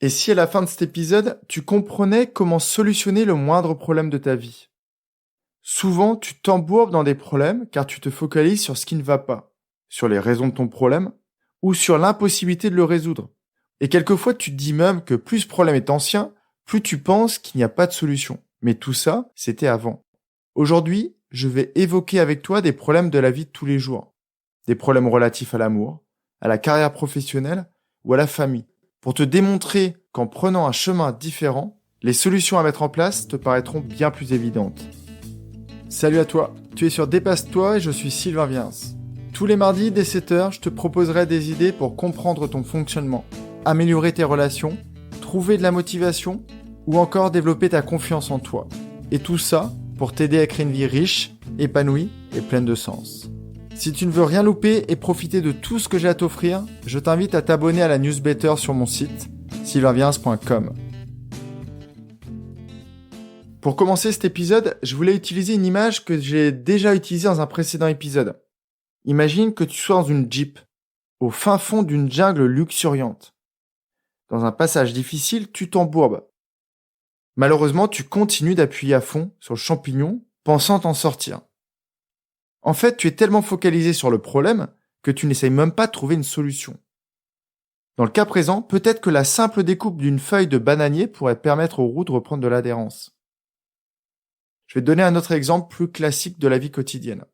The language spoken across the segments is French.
Et si à la fin de cet épisode, tu comprenais comment solutionner le moindre problème de ta vie? Souvent, tu t'embourbes dans des problèmes car tu te focalises sur ce qui ne va pas, sur les raisons de ton problème ou sur l'impossibilité de le résoudre. Et quelquefois, tu te dis même que plus ce problème est ancien, plus tu penses qu'il n'y a pas de solution. Mais tout ça, c'était avant. Aujourd'hui, je vais évoquer avec toi des problèmes de la vie de tous les jours. Des problèmes relatifs à l'amour, à la carrière professionnelle ou à la famille. Pour te démontrer qu'en prenant un chemin différent, les solutions à mettre en place te paraîtront bien plus évidentes. Salut à toi, tu es sur Dépasse-toi et je suis Sylvain Viens. Tous les mardis dès 7h, je te proposerai des idées pour comprendre ton fonctionnement, améliorer tes relations, trouver de la motivation ou encore développer ta confiance en toi. Et tout ça pour t'aider à créer une vie riche, épanouie et pleine de sens. Si tu ne veux rien louper et profiter de tout ce que j'ai à t'offrir, je t'invite à t'abonner à la newsletter sur mon site, sylvainviens.com. Pour commencer cet épisode, je voulais utiliser une image que j'ai déjà utilisée dans un précédent épisode. Imagine que tu sois dans une Jeep, au fin fond d'une jungle luxuriante. Dans un passage difficile, tu t'embourbes. Malheureusement, tu continues d'appuyer à fond sur le champignon, pensant t'en sortir. En fait, tu es tellement focalisé sur le problème que tu n'essayes même pas de trouver une solution. Dans le cas présent, peut-être que la simple découpe d'une feuille de bananier pourrait permettre aux roues de reprendre de l'adhérence. Je vais te donner un autre exemple plus classique de la vie quotidienne.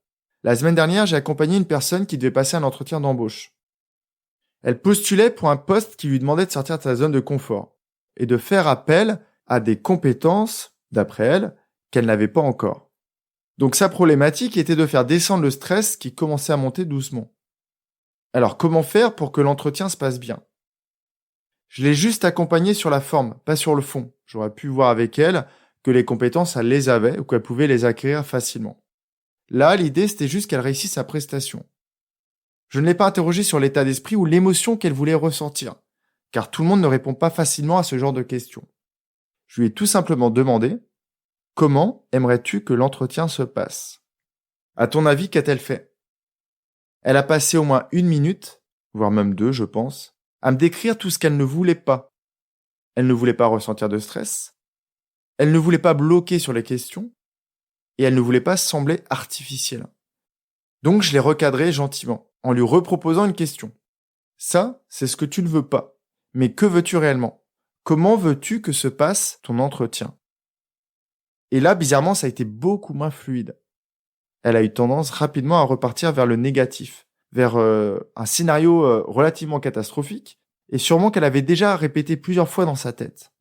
La semaine dernière, j'ai accompagné une personne qui devait passer un entretien d'embauche. Elle postulait pour un poste qui lui demandait de sortir de sa zone de confort et de faire appel à des compétences, d'après elle, qu'elle n'avait pas encore. Donc sa problématique était de faire descendre le stress qui commençait à monter doucement. Alors comment faire pour que l'entretien se passe bien? Je l'ai juste accompagnée sur la forme, pas sur le fond. J'aurais pu voir avec elle que les compétences, elle les avait ou qu'elle pouvait les acquérir facilement. Là, l'idée, c'était juste qu'elle réussisse sa prestation. Je ne l'ai pas interrogée sur l'état d'esprit ou l'émotion qu'elle voulait ressentir, car tout le monde ne répond pas facilement à ce genre de questions. Je lui ai tout simplement demandé: comment aimerais-tu que l'entretien se passe? À ton avis, qu'a-t-elle fait? Elle a passé au moins 1 minute, voire même 2, je pense, à me décrire tout ce qu'elle ne voulait pas. Elle ne voulait pas ressentir de stress, elle ne voulait pas bloquer sur les questions, et elle ne voulait pas sembler artificielle. Donc je l'ai recadrée gentiment, en lui reproposant une question. Ça, c'est ce que tu ne veux pas. Mais que veux-tu réellement? Comment veux-tu que se passe ton entretien? Et là, bizarrement, ça a été beaucoup moins fluide. Elle a eu tendance rapidement à repartir vers le négatif, vers un scénario relativement catastrophique, et sûrement qu'elle avait déjà répété plusieurs fois dans sa tête.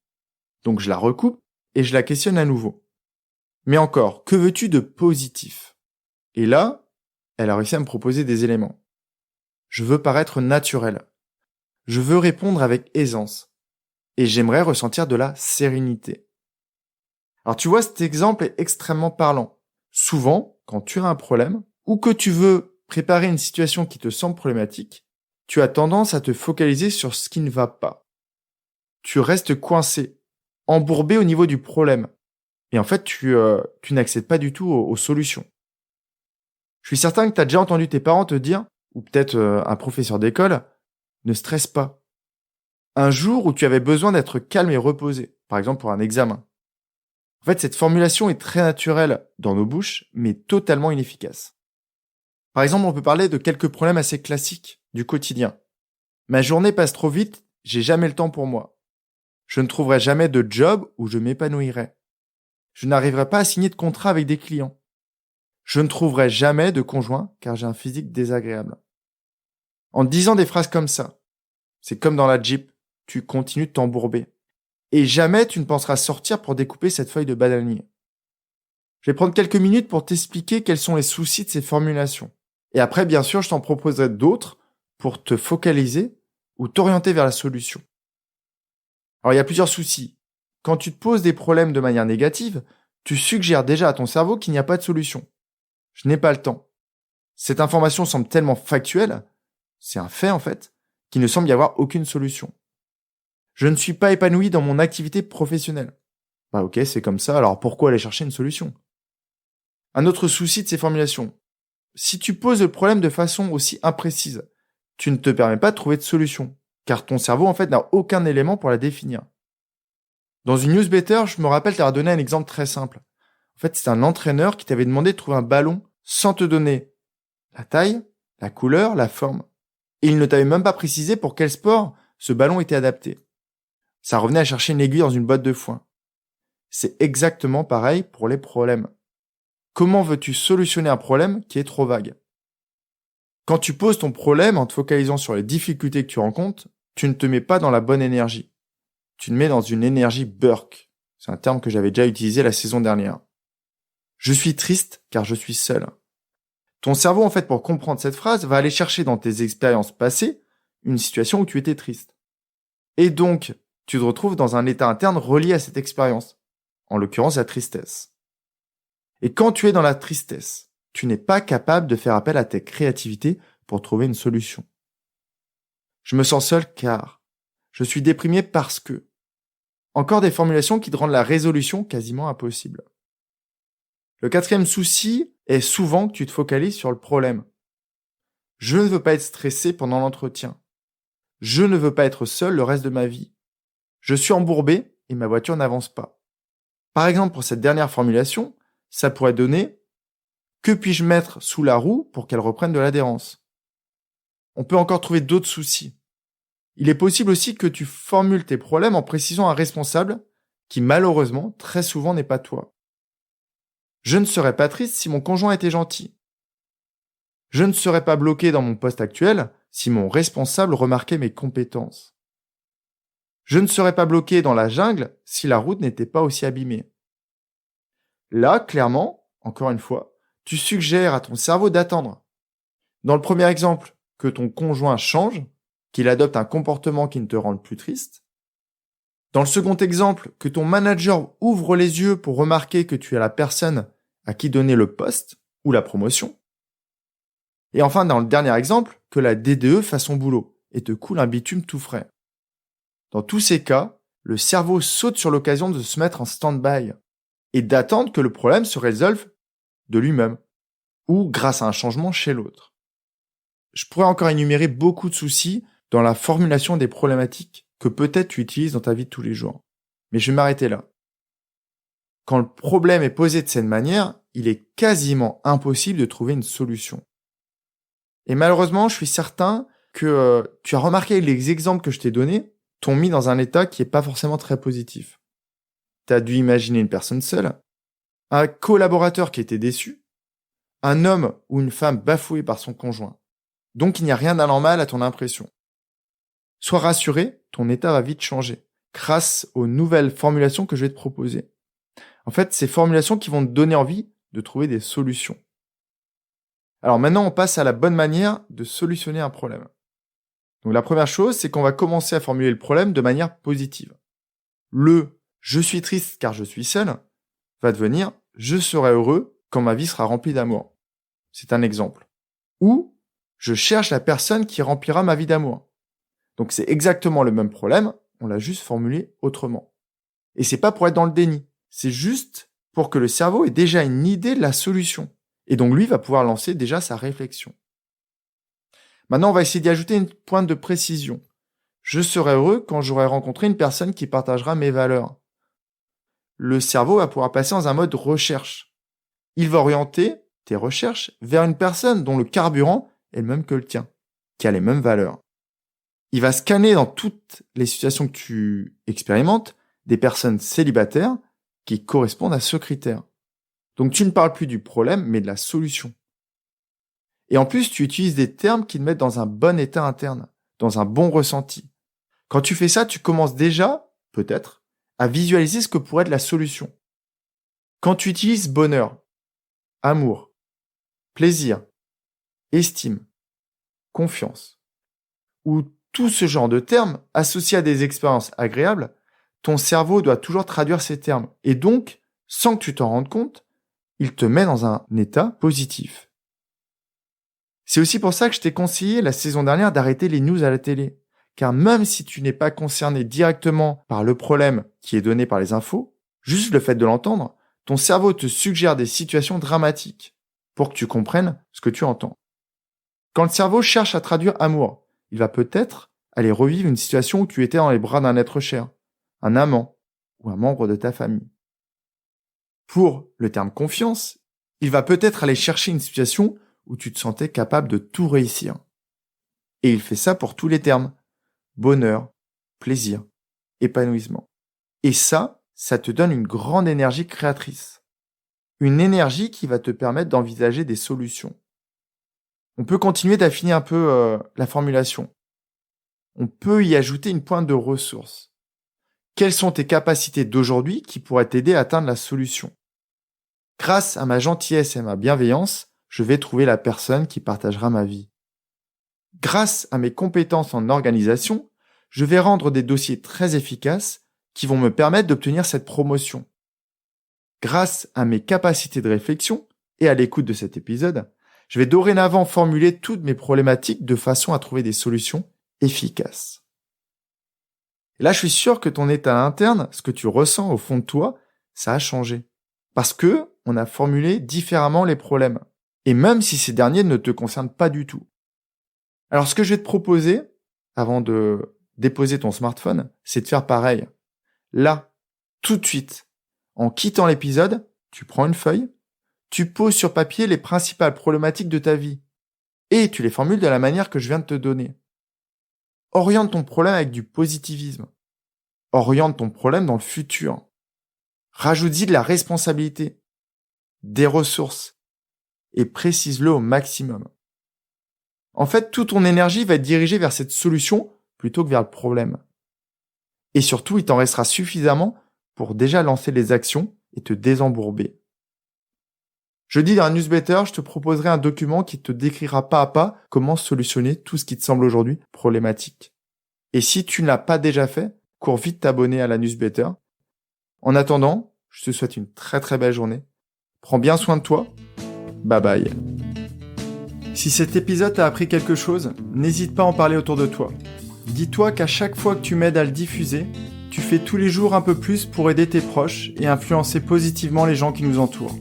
Donc je la recoupe et je la questionne à nouveau. Mais encore, que veux-tu de positif? Et là, elle a réussi à me proposer des éléments. Je veux paraître naturel. Je veux répondre avec aisance. Et j'aimerais ressentir de la sérénité. Alors tu vois, cet exemple est extrêmement parlant. Souvent, quand tu as un problème, ou que tu veux préparer une situation qui te semble problématique, tu as tendance à te focaliser sur ce qui ne va pas. Tu restes coincé, embourbé au niveau du problème. Et en fait, tu n'accèdes pas du tout aux solutions. Je suis certain que tu as déjà entendu tes parents te dire, ou peut-être un professeur d'école, ne stresse pas. Un jour où tu avais besoin d'être calme et reposé, par exemple pour un examen. En fait, cette formulation est très naturelle dans nos bouches, mais totalement inefficace. Par exemple, on peut parler de quelques problèmes assez classiques du quotidien. Ma journée passe trop vite, j'ai jamais le temps pour moi. Je ne trouverai jamais de job où je m'épanouirai. Je n'arriverai pas à signer de contrat avec des clients. Je ne trouverai jamais de conjoint car j'ai un physique désagréable. En disant des phrases comme ça, c'est comme dans la Jeep, tu continues de t'embourber. Et jamais tu ne penseras sortir pour découper cette feuille de bananier. Je vais prendre quelques minutes pour t'expliquer quels sont les soucis de ces formulations. Et après, bien sûr, je t'en proposerai d'autres pour te focaliser ou t'orienter vers la solution. Alors, il y a plusieurs soucis. Quand tu te poses des problèmes de manière négative, tu suggères déjà à ton cerveau qu'il n'y a pas de solution. Je n'ai pas le temps. Cette information semble tellement factuelle, c'est un fait en fait, qu'il ne semble y avoir aucune solution. Je ne suis pas épanoui dans mon activité professionnelle. Bah ok, c'est comme ça, alors pourquoi aller chercher une solution? Un autre souci de ces formulations. Si tu poses le problème de façon aussi imprécise, tu ne te permets pas de trouver de solution. car ton cerveau, en fait, n'a aucun élément pour la définir. Dans une newsletter, je me rappelle t'avoir donné un exemple très simple. En fait, c'est un entraîneur qui t'avait demandé de trouver un ballon sans te donner la taille, la couleur, la forme. Et il ne t'avait même pas précisé pour quel sport ce ballon était adapté. Ça revenait à chercher une aiguille dans une botte de foin. C'est exactement pareil pour les problèmes. Comment veux-tu solutionner un problème qui est trop vague? Quand tu poses ton problème en te focalisant sur les difficultés que tu rencontres, tu ne te mets pas dans la bonne énergie. Tu te mets dans une énergie burk. C'est un terme que j'avais déjà utilisé la saison dernière. Je suis triste car je suis seul. Ton cerveau, en fait, pour comprendre cette phrase, va aller chercher dans tes expériences passées une situation où tu étais triste. Et donc, tu te retrouves dans un état interne relié à cette expérience, en l'occurrence la tristesse. Et quand tu es dans la tristesse, tu n'es pas capable de faire appel à ta créativité pour trouver une solution. Je me sens seul car, je suis déprimé parce que. Encore des formulations qui te rendent la résolution quasiment impossible. Le quatrième souci est souvent que tu te focalises sur le problème. Je ne veux pas être stressé pendant l'entretien. Je ne veux pas être seul le reste de ma vie. Je suis embourbé et ma voiture n'avance pas. Par exemple, pour cette dernière formulation, ça pourrait donner « Que puis-je mettre sous la roue pour qu'elle reprenne de l'adhérence ?» On peut encore trouver d'autres soucis. Il est possible aussi que tu formules tes problèmes en précisant un responsable qui malheureusement, très souvent, n'est pas toi. Je ne serais pas triste si mon conjoint était gentil. Je ne serais pas bloqué dans mon poste actuel si mon responsable remarquait mes compétences. Je ne serais pas bloqué dans la jungle si la route n'était pas aussi abîmée. Là, clairement, encore une fois, tu suggères à ton cerveau d'attendre. Dans le premier exemple, que ton conjoint change, qu'il adopte un comportement qui ne te rende plus triste. Dans le second exemple, que ton manager ouvre les yeux pour remarquer que tu es la personne à qui donner le poste ou la promotion. Et enfin, dans le dernier exemple, que la DDE fasse son boulot et te coule un bitume tout frais. Dans tous ces cas, le cerveau saute sur l'occasion de se mettre en stand-by et d'attendre que le problème se résolve de lui-même ou grâce à un changement chez l'autre. Je pourrais encore énumérer beaucoup de soucis dans la formulation des problématiques que peut-être tu utilises dans ta vie de tous les jours. Mais je vais m'arrêter là. Quand le problème est posé de cette manière, il est quasiment impossible de trouver une solution. Et malheureusement, je suis certain que tu as remarqué les exemples que je t'ai donnés t'ont mis dans un état qui n'est pas forcément très positif. Tu as dû imaginer une personne seule, un collaborateur qui était déçu, un homme ou une femme bafoué par son conjoint. Donc il n'y a rien d'anormal à ton impression. Sois rassuré, ton état va vite changer grâce aux nouvelles formulations que je vais te proposer. En fait, ces formulations qui vont te donner envie de trouver des solutions. Alors maintenant, on passe à la bonne manière de solutionner un problème. Donc la première chose, c'est qu'on va commencer à formuler le problème de manière positive. Le « je suis triste car je suis seul » va devenir « je serai heureux quand ma vie sera remplie d'amour ». C'est un exemple. Ou « je cherche la personne qui remplira ma vie d'amour ». Donc c'est exactement le même problème, on l'a juste formulé autrement. Et c'est pas pour être dans le déni, c'est juste pour que le cerveau ait déjà une idée de la solution. Et donc lui va pouvoir lancer déjà sa réflexion. Maintenant, on va essayer d'y ajouter une pointe de précision. Je serai heureux quand j'aurai rencontré une personne qui partagera mes valeurs. Le cerveau va pouvoir passer dans un mode recherche. Il va orienter tes recherches vers une personne dont le carburant est le même que le tien, qui a les mêmes valeurs. Il va scanner dans toutes les situations que tu expérimentes des personnes célibataires qui correspondent à ce critère. Donc tu ne parles plus du problème, mais de la solution. Et en plus, tu utilises des termes qui te mettent dans un bon état interne, dans un bon ressenti. Quand tu fais ça, tu commences déjà, peut-être, à visualiser ce que pourrait être la solution. Quand tu utilises bonheur, amour, plaisir, estime, confiance, ou tout ce genre de termes associés à des expériences agréables, ton cerveau doit toujours traduire ces termes. Et donc, sans que tu t'en rendes compte, il te met dans un état positif. C'est aussi pour ça que je t'ai conseillé la saison dernière d'arrêter les news à la télé. Car même si tu n'es pas concerné directement par le problème qui est donné par les infos, juste le fait de l'entendre, ton cerveau te suggère des situations dramatiques pour que tu comprennes ce que tu entends. Quand le cerveau cherche à traduire amour, il va peut-être aller revivre une situation où tu étais dans les bras d'un être cher, un amant ou un membre de ta famille. Pour le terme confiance, il va peut-être aller chercher une situation où tu te sentais capable de tout réussir. Et il fait ça pour tous les termes. Bonheur, plaisir, épanouissement. Et ça te donne une grande énergie créatrice. Une énergie qui va te permettre d'envisager des solutions. On peut continuer d'affiner un peu la formulation. On peut y ajouter une pointe de ressources. Quelles sont tes capacités d'aujourd'hui qui pourraient t'aider à atteindre la solution? Grâce à ma gentillesse et à ma bienveillance, je vais trouver la personne qui partagera ma vie. Grâce à mes compétences en organisation, je vais rendre des dossiers très efficaces qui vont me permettre d'obtenir cette promotion. Grâce à mes capacités de réflexion et à l'écoute de cet épisode, je vais dorénavant formuler toutes mes problématiques de façon à trouver des solutions efficaces. Et là, je suis sûr que ton état interne, ce que tu ressens au fond de toi, ça a changé. Parce que on a formulé différemment les problèmes. Et même si ces derniers ne te concernent pas du tout. Alors, ce que je vais te proposer, avant de déposer ton smartphone, c'est de faire pareil. Là, tout de suite, en quittant l'épisode, tu prends une feuille, tu poses sur papier les principales problématiques de ta vie. Et tu les formules de la manière que je viens de te donner. Oriente ton problème avec du positivisme. Oriente ton problème dans le futur. Rajoute-y de la responsabilité, des ressources, et précise-le au maximum. En fait, toute ton énergie va être dirigée vers cette solution plutôt que vers le problème. Et surtout, il t'en restera suffisamment pour déjà lancer les actions et te désembourber. Jeudi, dans la newsletter, je te proposerai un document qui te décrira pas à pas comment solutionner tout ce qui te semble aujourd'hui problématique. Et si tu ne l'as pas déjà fait, cours vite t'abonner à la newsletter. En attendant, je te souhaite une très très belle journée. Prends bien soin de toi. Bye bye. Si cet épisode t'a appris quelque chose, n'hésite pas à en parler autour de toi. Dis-toi qu'à chaque fois que tu m'aides à le diffuser, tu fais tous les jours un peu plus pour aider tes proches et influencer positivement les gens qui nous entourent.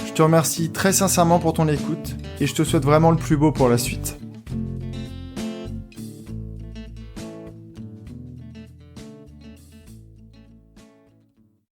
Je te remercie très sincèrement pour ton écoute et je te souhaite vraiment le plus beau pour la suite.